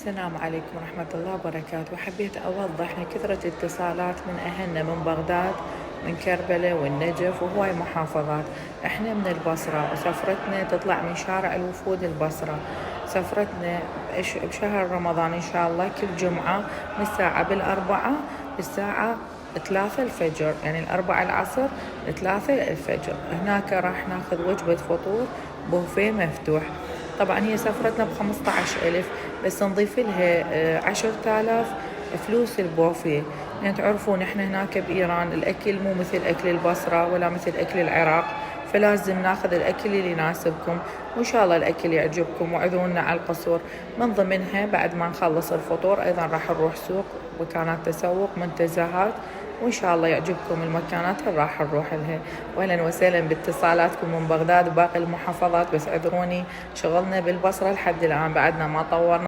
السلام عليكم ورحمة الله وبركاته. حبيت أوضح من كثرة اتصالات من أهلنا من بغداد، من كربلاء والنجف وهواي محافظات. احنا من البصرة وسفرتنا تطلع من شارع الوفود البصرة. سفرتنا بشهر رمضان إن شاء الله كل جمعة من الساعة بالأربعة للساعة 3 الفجر، يعني الأربعة العصر 3 الفجر. هناك راح ناخذ وجبة فطور بوفيه مفتوح. طبعا هي سفرتنا ب15,000، بس نضيف لها 10,000 فلوس البوفيه، لأن تعرفون احنا هناك بإيران الأكل مو مثل أكل البصرة ولا مثل أكل العراق، فلازم ناخذ الأكل اللي يناسبكم، وإن شاء الله الأكل يعجبكم وعذونا على القصور. من ضمنها بعد ما نخلص الفطور أيضا راح نروح سوق، مكانات تسوق، منتزهات، وإن شاء الله يعجبكم المكانات اللي راح نروح لها. وأهلا وسهلا باتصالاتكم من بغداد وباقي المحافظات، بس اعذروني شغلنا بالبصرة لحد الآن بعدنا ما طورنا.